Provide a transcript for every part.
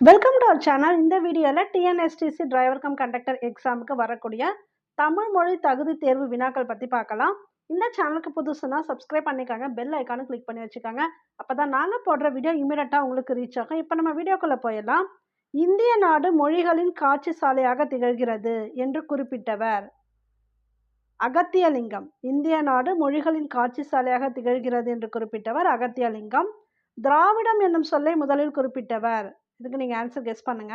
Welcome to our channel. இந்த வீடியோவில் TNSTC driver cum conductor எக்ஸாமுக்கு வரக்கூடிய தமிழ் மொழி தகுதி தேர்வு வினாக்கள் பற்றி பார்க்கலாம். இந்த சேனலுக்கு புதுசுனா சப்ஸ்கிரைப் பண்ணிக்காங்க, பெல் ஐக்கானு கிளிக் பண்ணி வச்சுக்கோங்க. அப்போ தான் நாங்கள் போடுற வீடியோ இமீடியட்டாக உங்களுக்கு ரீச் ஆகும். இப்போ நம்ம வீடியோக்குள்ளே போயிடலாம். இந்திய நாடு மொழிகளின் காட்சி சாலையாக திகழ்கிறது என்று குறிப்பிட்டவர் அகத்தியலிங்கம். இந்திய நாடு மொழிகளின் காட்சி சாலையாக திகழ்கிறது என்று குறிப்பிட்டவர் அகத்தியலிங்கம். திராவிடம் என்னும் சொல்லை முதலில் குறிப்பிட்டவர், இதுக்கு நீங்க ஆன்சர் கெஸ் பண்ணுங்க.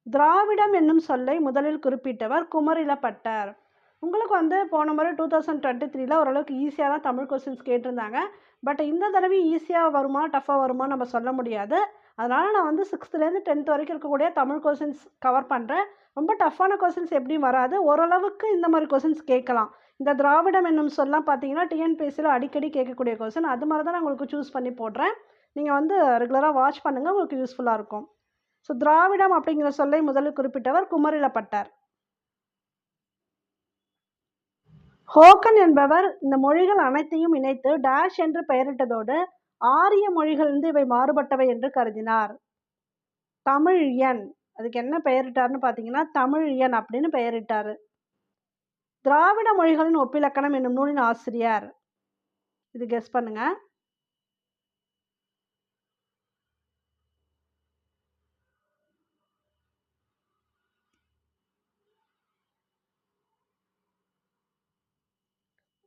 திராவிடம் என்னும் சொல்லை முதலில் குறிப்பிட்டவர் குமரிலப்பட்டர். உங்களுக்கு போன முறை 2023ல் ஓரளவுக்கு ஈஸியாக தான் தமிழ் கொஸ்டின்ஸ் கேட்டிருந்தாங்க. பட் இந்த தடவை ஈஸியாக வருமா டஃப்பாக வருமா நம்ம சொல்ல முடியாது. அதனால் நான் 6th-லேருந்து 10th வரைக்கும் இருக்கக்கூடிய தமிழ் கொஸ்டின்ஸ் கவர் பண்ணுறேன். ரொம்ப டஃப்பான கொஸ்டின்ஸ் எப்படியும் வராது, ஓரளவுக்கு இந்த மாதிரி கொஸ்டின்ஸ் கேட்கலாம். இந்த திராவிடம் என்னும் சொல்லலாம் பார்த்தீங்கன்னா டிஎன்பிஎஸ்சியில் அடிக்கடி கேட்கக்கூடிய கொஸ்டின். அது மாதிரி தான் நான் உங்களுக்கு சூஸ் பண்ணி போடுறேன். நீங்கள் ரெகுலராக வாட்ச் பண்ணுங்கள், உங்களுக்கு யூஸ்ஃபுல்லாக இருக்கும். ஸோ திராவிடம் அப்படிங்கிற சொல்லை முதலில் குறிப்பிட்டவர் குமரிலப்பட்டர். ஹோக்கன் என்பவர் இந்த மொழிகள் அனைத்தையும் இணைத்து டேஷ் என்று பெயரிட்டதோடு ஆரிய மொழிகளிலிருந்து இவை மாறுபட்டவை என்று கருதினார். தமிழியன், அதுக்கு என்ன பெயரிட்டார்னு பார்த்தீங்கன்னா தமிழியன் அப்படின்னு பெயரிட்டாரு. திராவிட மொழிகளின் ஒப்பிலக்கணம் என்னும் நூலின் ஆசிரியர், இது கெஸ் பண்ணுங்க.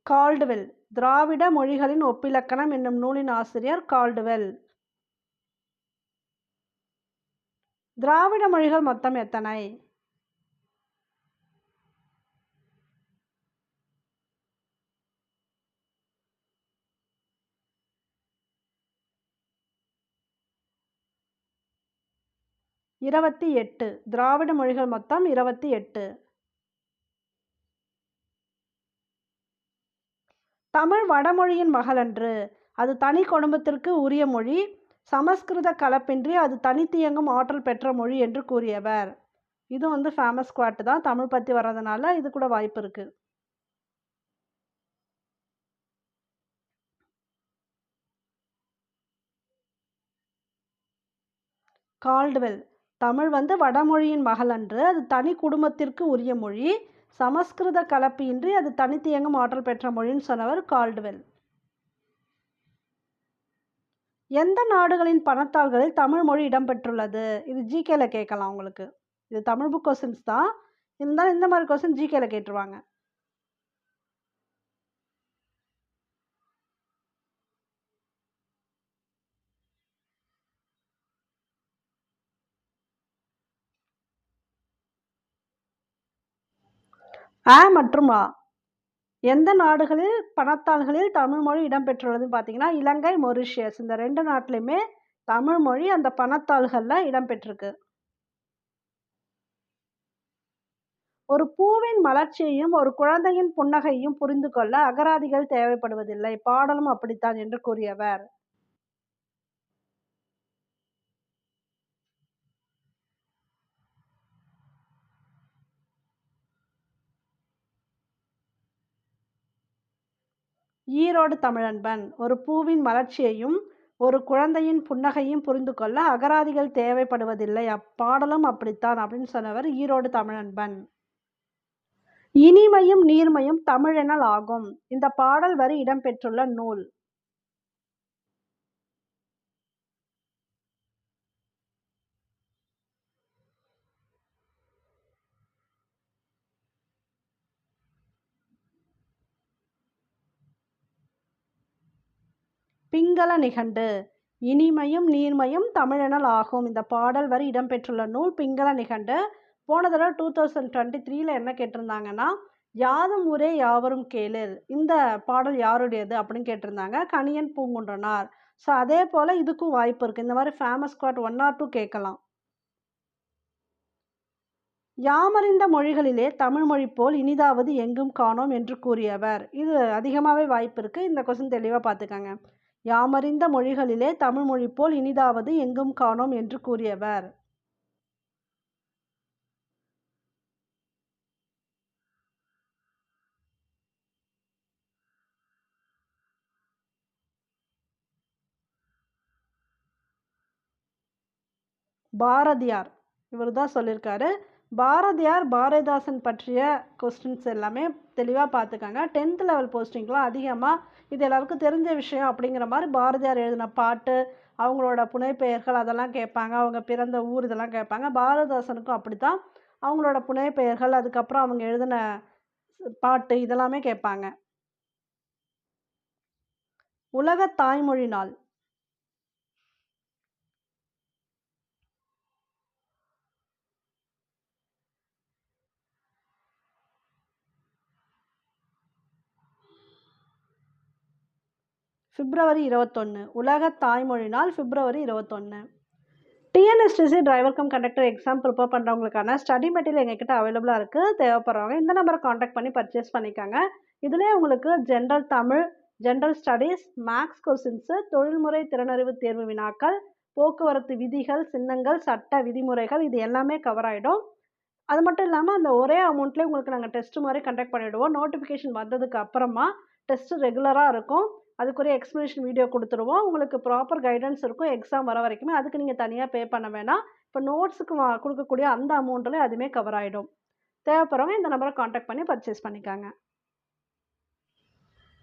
கால்டுவெல். திராவிட மொழிகளின் ஒப்பிலக்கணம் என்னும் நூலின் ஆசிரியர் கால்டுவெல். திராவிட மொழிகள் மொத்தம் எத்தனை? இருபத்தி 8. திராவிட மொழிகள் மொத்தம் 28. தமிழ் வடமொழியின் மகளன்று, அது தனி குடும்பத்திற்கு உரிய மொழி, சமஸ்கிருத கலப்பின்றி அது தனித்து இயங்கும் ஆற்றல் பெற்ற மொழி என்று கூறியவர். இது ஃபேமஸ் குவாட் தான், தமிழ் பற்றி வர்றதுனால இது கூட வாய்ப்பு இருக்கு. கால்டுவெல். தமிழ் வடமொழியின் மகளன்று, அது தனி குடும்பத்திற்கு உரிய மொழி, சமஸ்கிருத கலப்பின்றி அது தனித்து இயங்கும் ஆற்றல் பெற்ற மொழின்னு சொன்னவர் கால்டுவெல். எந்த நாடுகளின் பணத்தாள்களில் தமிழ் மொழி இடம்பெற்றுள்ளது? இது ஜிகேல கேட்கலாம் உங்களுக்கு. இது தமிழ் புக் கொஸ்டின்ஸ் தான், இருந்தாலும் இந்த மாதிரி கொஸ்டின் ஜிகேல கேட்டுருவாங்க. மற்றும் ஆ. எந்த நாடுகளில் பணத்தாள்களில் தமிழ் மொழி இடம்பெற்றுள்ளதுன்னு பார்த்தீங்கன்னா இலங்கை, மொரிஷியஸ். இந்த 2 நாட்டிலையுமே தமிழ் மொழி அந்த பணத்தாள்களில் இடம்பெற்றிருக்கு. ஒரு பூவின் மலர்ச்சியையும் ஒரு குழந்தையின் புன்னகையும் புரிந்து கொள்ள அகராதிகள் தேவைப்படுவதில்லை, பாடலும் அப்படித்தான் என்று கூறியவர். ஈரோடு தமிழன்பன். ஒரு பூவின் மலர்ச்சியையும் ஒரு குழந்தையின் புன்னகையும் புரிந்து கொள்ள அகராதிகள் தேவைப்படுவதில்லை, அப்பாடலும் அப்படித்தான் அப்படின்னு சொன்னவர் ஈரோடு தமிழன்பன். இனிமையும் நீர்மையும் தமிழெனல் ஆகும், இந்த பாடல் வரி இடம்பெற்றுள்ள நூல். பிங்கள நிகண்டு. இனிமையும் நீர்மையும் தமிழெனல் ஆகும், இந்த பாடல் வரி இடம்பெற்றுள்ள நூல் பிங்கள நிகண்டு. போன தடவை 2023ல் என்ன கேட்டிருந்தாங்கன்னா யாதும் ஊரே யாவரும் கேளிர், இந்த பாடல் யாருடையது அப்படின்னு கேட்டிருந்தாங்க, கணியன் பூங்குன்றனார். ஸோ அதே போல் இதுக்கும் வாய்ப்பு இருக்குது, இந்த மாதிரி ஃபேமஸ் குவாட் 1 or 2 கேட்கலாம். யாமறிந்த மொழிகளிலே தமிழ் மொழி போல் இனிதாவது எங்கும் காணோம் என்று கூறியவர். இது அதிகமாகவே வாய்ப்பு இருக்குது, இந்த கொஸ்டின் தெளிவாக பார்த்துக்கங்க. யாமறிந்த மொழிகளிலே தமிழ் மொழி போல் இனிதாவது எங்கும் காணோம் என்று கூறியவர். பாரதியார் இவர் தான் சொல்லியிருக்காரு. பாரதியார் பாரதிதாசன் பற்றிய கொஸ்டின்ஸ் எல்லாமே தெளிவாக பார்த்துக்கங்க. 10th லெவல் போஸ்டிங்லாம் அதிகமாக இது எல்லாருக்கும் தெரிஞ்ச விஷயம் அப்படிங்கிற மாதிரி பாரதியார் எழுதின பாட்டு, அவங்களோட புனைப்பெயர்கள் அதெல்லாம் கேட்பாங்க. அவங்க பிறந்த ஊர் இதெல்லாம் கேட்பாங்க. பாரதிதாசனுக்கும் அப்படி தான். அவங்களோட புனைப்பெயர்கள், அதுக்கப்புறம் அவங்க எழுதின பாட்டு இதெல்லாமே கேட்பாங்க. உலக தாய்மொழி நாள் பிப்ரவரி 21. உலக தாய்மொழி நாள் பிப்ரவரி 21. TNSTC driver cum conductor exam prepare பண்ணுறவங்களுக்கான ஸ்டடி மெட்டீரியல் எங்ககிட்ட அவைலபிளாக இருக்குது. தேவைப்படுறவங்க இந்த நம்பரை காண்டாக்ட் பண்ணி பர்ச்சேஸ் பண்ணிக்காங்க. இதுலேயே உங்களுக்கு general Tamil, general studies, maths questions, தொழில்முறை திறனறிவு தேர்வு வினாக்கள், போக்குவரத்து விதிகள், சின்னங்கள், சட்ட விதிமுறைகள் இது எல்லாமே கவர் ஆகிடும். அது மட்டும் இல்லாமல் அந்த ஒரே அமௌண்ட்லேயே உங்களுக்கு நாங்கள் டெஸ்ட் மாதிரி கண்டக்ட் பண்ணிவிடுவோம். நோட்டிஃபிகேஷன் வந்ததுக்கு அப்புறமா டெஸ்ட்டு ரெகுலராக இருக்கும். அதுக்குரிய எக்ஸ்ப்ளனேஷன் வீடியோ கொடுத்துருவோம். உங்களுக்கு ப்ராப்பர் கைடன்ஸ் இருக்கும் எக்ஸாம் வர வரைக்குமே. அதுக்கு நீங்கள் தனியாக பே பண்ண வேணாம். இப்போ நோட்ஸுக்கு கொடுக்கக்கூடிய அந்த அமௌண்ட்டில் அதுவுமே கவர் ஆகிடும். தேவைப்படுறவங்க இந்த நம்பரை காண்டாக்ட் பண்ணி பர்ச்சேஸ் பண்ணிக்காங்க.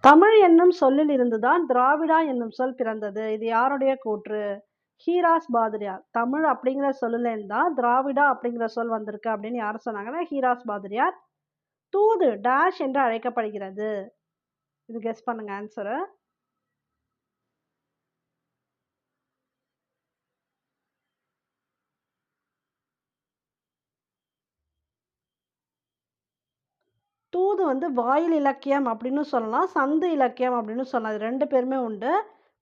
தமிழ் என்னும் சொல்லில் இருந்து தான் திராவிடா என்னும் சொல் பிறந்தது. இது யாருடைய கூற்று? ஹீராஸ் பாதிரியார். தமிழ் அப்படிங்கிற சொல்லுலேருந்து தான் திராவிடா அப்படிங்கிற சொல் வந்திருக்கு அப்படின்னு யார் சொன்னாங்கன்னா ஹீராஸ் பாதிரியார். தூது டேஷ் என்று அழைக்கப்படுகிறது. இது கெஸ் பண்ணுங்க ஆன்சரு. தூது வந்து வாயில் இலக்கியம் அப்படின்னு சொல்லலாம், சந்து இலக்கியம் அப்படின்னு சொல்லலாம். இது 2 பேருமே உண்டு.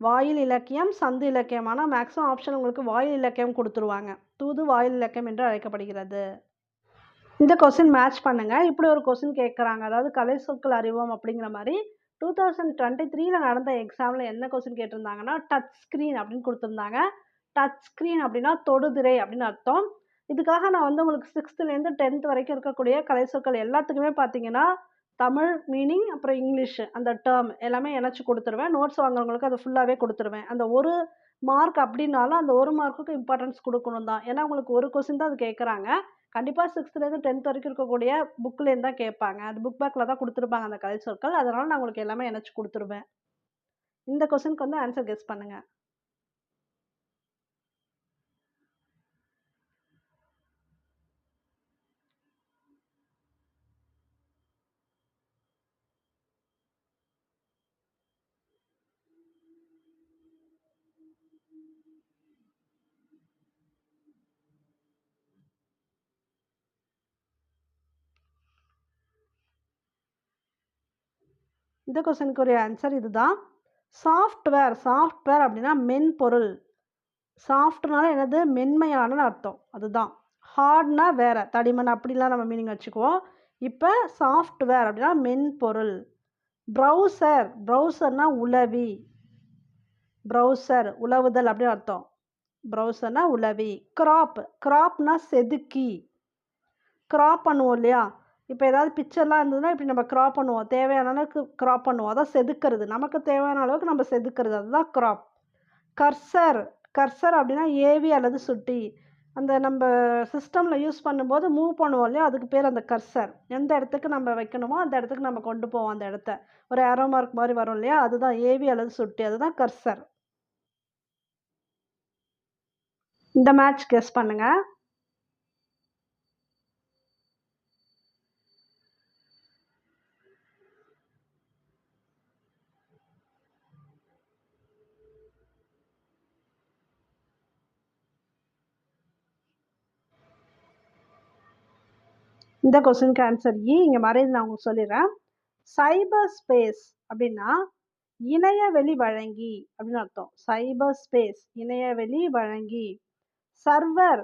வாயில் இலக்கியம், சந்து இலக்கியம். ஆனால் மேக்ஸிமம் ஆப்ஷன் உங்களுக்கு வாயில் இலக்கியம் கொடுத்துருவாங்க. தூது வாயில் இலக்கியம் என்று அழைக்கப்படுகிறது. இந்த கொஸ்டின் மேட்ச் பண்ணுங்க. இப்படி ஒரு கொஸ்டின் கேட்குறாங்க. அதாவது கலை சொற்கள் அறிவோம் அப்படிங்கிற மாதிரி 2023ல் நடந்த எக்ஸாமில் என்ன கொஸ்டின் கேட்டிருந்தாங்கன்னா டச் ஸ்க்ரீன் அப்படின்னு கொடுத்துருந்தாங்க. டச் ஸ்க்ரீன் அப்படின்னா தொடுதிரை அப்படின்னு அர்த்தம். இதுக்காக நான் வந்து உங்களுக்கு 6th-லேருந்து 10th வரைக்கும் இருக்கக்கூடிய கலை சொற்கள் எல்லாத்துக்குமே பார்த்தீங்கன்னா தமிழ் மீனிங் அப்புறம் இங்கிலீஷ் அந்த டேர்ம் எல்லாமே இணைச்சி கொடுத்துருவேன். நோட்ஸ் வாங்குறவங்களுக்கு அதை ஃபுல்லாகவே கொடுத்துருவேன். அந்த ஒரு மார்க் அப்படின்னாலும் அந்த ஒரு மார்க்குக்கு இம்பார்ட்டன்ஸ் கொடுக்கணும் தான். ஏன்னா உங்களுக்கு ஒரு கொஸ்டின் தான் அது கேட்குறாங்க. கண்டிப்பாக 6th-லேருந்து 10th வரைக்கும் இருக்கக்கூடிய புக்லேருந்து தான் கேட்பாங்க. அது புக் பேக்கில் தான் கொடுத்துருப்பாங்க அந்த கலை சொற்கள். அதனால் நான் உங்களுக்கு எல்லாமே இணைச்சி கொடுத்துருவேன். இந்த கொஸ்டினுக்கு வந்து ஆன்சர் கெஸ் பண்ணுங்கள். இந்த கொஸ்டினுக்கு ஒரு ஆன்சர் இதுதான். சாஃப்ட்வேர் அப்படின்னா மென்பொருள். சாஃப்ட்னால என்னது மென்மையானன்னு அர்த்தம். அதுதான். ஹார்ட்னா வேற தடிமன் அப்படிலாம் நம்ம மீனிங் வச்சுக்குவோம். இப்போ சாஃப்ட்வேர் அப்படின்னா மென்பொருள். ப்ரௌசர்னா உளவி. ப்ரௌசர் உலவுதல் அப்படின்னு அர்த்தம். ப்ரௌசர்னா உளவி. கிராப்னா செதுக்கி. கிராப் பண்ணுவோம் இல்லையா? இப்போ ஏதாவது பிக்சர்லாம் இருந்ததுன்னா இப்படி நம்ம கிராப் பண்ணுவோம். தேவையான அளவுக்கு கிராப் பண்ணுவோம். அதான் செதுக்கிறது. நமக்கு தேவையான அளவுக்கு நம்ம செதுக்கிறது. அதுதான் கிராப். கர்சர் அப்படின்னா ஏவி அல்லது சுட்டி. அந்த நம்ம சிஸ்டமில் யூஸ் பண்ணும்போது மூவ் பண்ணுவோம் இல்லையா? அதுக்கு பேர் அந்த கர்சர். எந்த இடத்துக்கு நம்ம வைக்கணுமோ அந்த இடத்துக்கு நம்ம கொண்டு போவோம் அந்த இடத்த. ஒரு ஏரோ மார்க் மாதிரி வரும் இல்லையா? அதுதான் ஏவி அல்லது சுட்டி. அதுதான் கர்சர். இந்த மேட்ச் கெஸ் பண்ணுங்க. இந்த கொஸ்டினுக்கு ஆன்சர் இங்கே மறைந்து நான் உங்களுக்கு சொல்லிடுறேன். சைபர் ஸ்பேஸ் அப்படின்னா இணையவெளி வழங்கி அப்படின்னு அர்த்தம். சைபர் ஸ்பேஸ் இணையவெளி வழங்கி. சர்வர்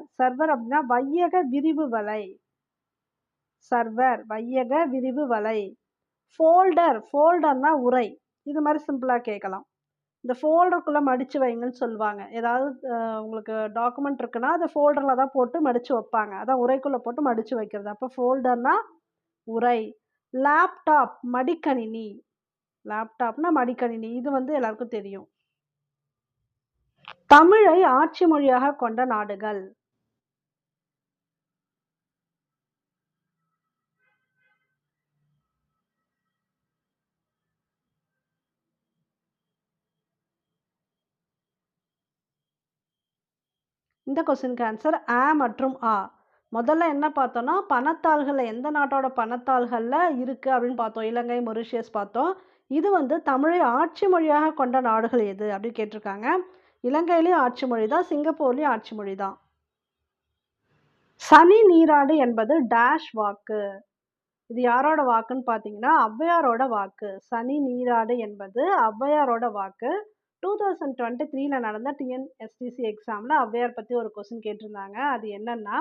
அப்படின்னா வையக விரிவு வலை. வையக விரிவு வலை. ஃபோல்டர்னா உரை. இது மாதிரி சிம்பிளாக கேட்கலாம். இந்த ஃபோல்டருக்குள்ளே மடித்து வைங்கன்னு சொல்லுவாங்க. ஏதாவது உங்களுக்கு டாக்குமெண்ட் இருக்குன்னா அதை ஃபோல்டரில் தான் போட்டு மடித்து வைப்பாங்க. அதான் உரைக்குள்ளே போட்டு மடித்து வைக்கிறது. அப்போ ஃபோல்டர்னா உரை. லேப்டாப் மடிக்கணினி. லேப்டாப்னா மடிக்கணினி. இது வந்து எல்லாருக்கும் தெரியும். தமிழை ஆட்சி மொழியாக கொண்ட நாடுகள். இந்த கொஸ்டினுக்கு ஆன்சர் மற்றும் முதல்ல என்ன பார்த்தோன்னா பணத்தாள்களில் எந்த நாட்டோட பணத்தாள்களில் இருக்குது அப்படின்னு பார்த்தோம். இலங்கை, மொரிஷியஸ் பார்த்தோம். இது வந்து தமிழை ஆட்சி மொழியாக கொண்ட நாடுகள் எது அப்படின்னு கேட்டிருக்காங்க. இலங்கையிலேயும் ஆட்சி மொழி தான், சிங்கப்பூர்லேயும் ஆட்சி மொழி தான். சனி நீராடு என்பது டேஷ் வாக்கு. இது யாரோட வாக்குன்னு பார்த்தீங்கன்னா ஔவையாரோட வாக்கு. சனி நீராடு என்பது ஔவையாரோட வாக்கு. 2023ல நடந்த டிஎன்எஸ்டிசி எக்ஸாமில் ஔவையார் பற்றி ஒரு கொஸ்டின் கேட்டிருந்தாங்க. அது என்னன்னா,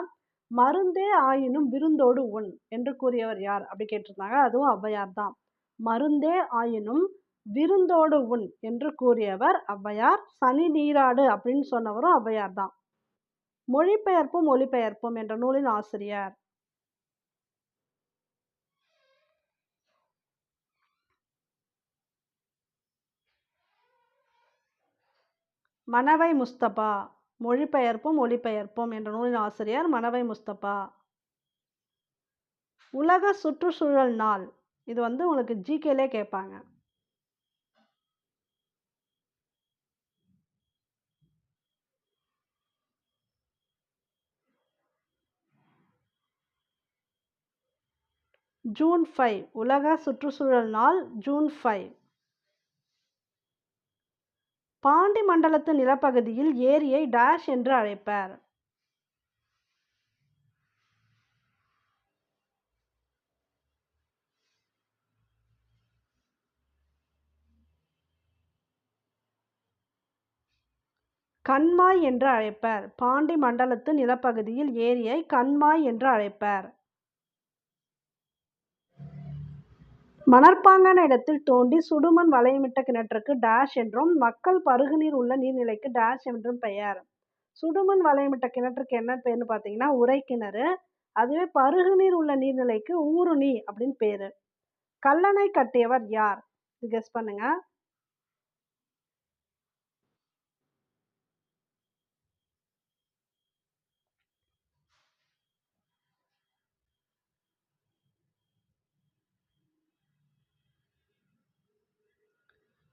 மருந்தே ஆயினும் விருந்தோடு உண் என்று கூறியவர் யார் அப்படி கேட்டிருந்தாங்க. அதுவும் ஔவையார் தான். மருந்தே ஆயினும் விருந்தோடு உண் என்று கூறியவர் ஔவையார். சனி நீராடு அப்படின்னு சொன்னவரும் ஔவையார் தான். மொழிபெயர்ப்பும் ஒலிபெயர்ப்பும் என்ற நூலின் ஆசிரியர் மனவை முஸ்தபா. மொழிபெயர்ப்பும் ஒலிபெயர்ப்பும் என்ற நூலின் ஆசிரியர் மனவை முஸ்தபா. உலக சுற்றுச்சூழல் நாள். இது வந்து உங்களுக்கு ஜிகேலே கேட்பாங்க. ஜூன் 5. உலக சுற்றுச்சூழல் நாள் ஜூன் 5. பாண்டி மண்டலத்து நிலப்பகுதியில் ஏரியை டேஷ் என்று அழைப்பர். கண்மாய் என்று அழைப்பர். பாண்டி மண்டலத்து நிலப்பகுதியில் ஏரியை கண்மாய் என்று அழைப்பர். மணற்பாங்கான இடத்தில் தோண்டி சுடுமண் வளையமிட்ட கிணற்றுக்கு டேஷ் என்றும் மக்கள் பருகுநீர் உள்ள நீர்நிலைக்கு டேஷ் என்றும் பெயர். சுடுமண் வளையமிட்ட கிணற்றுக்கு என்ன பேர்னு பார்த்தீங்கன்னா உரை கிணறு. அதுவே பருகுநீர் உள்ள நீர்நிலைக்கு ஊருணி அப்படின்னு பேரு. கல்லணை கட்டியவர் யார்? கெஸ் பண்ணுங்க.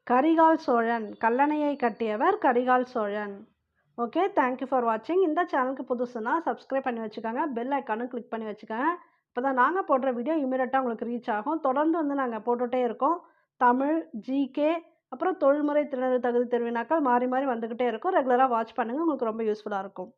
கரிகால் சோழன். கல்லணையை கட்டியவர் Karikal Cholan. Okay, thank you for வாட்சிங். இந்த சேனலுக்கு புதுசுனா சப்ஸ்கிரைப் பண்ணி வச்சுக்கோங்க. பெல் ஐக்கானும் கிளிக் பண்ணி வச்சுக்கோங்க. அப்போ தான் நாங்கள் போடுற வீடியோ இமீடியட்டாக உங்களுக்கு ரீச் ஆகும். தொடர்ந்து வந்து நாங்கள் போட்டுகிட்டே இருக்கோம். தமிழ், ஜிகே, அப்புறம் தொழில்முறை திறனறிவு தகுதி தேர்வினாக்கள் மாறி மாறி வந்துக்கிட்டே இருக்கும். ரெகுலராக வாட்ச் பண்ணுங்கள். உங்களுக்கு ரொம்ப யூஸ்ஃபுல்லாக இருக்கும்.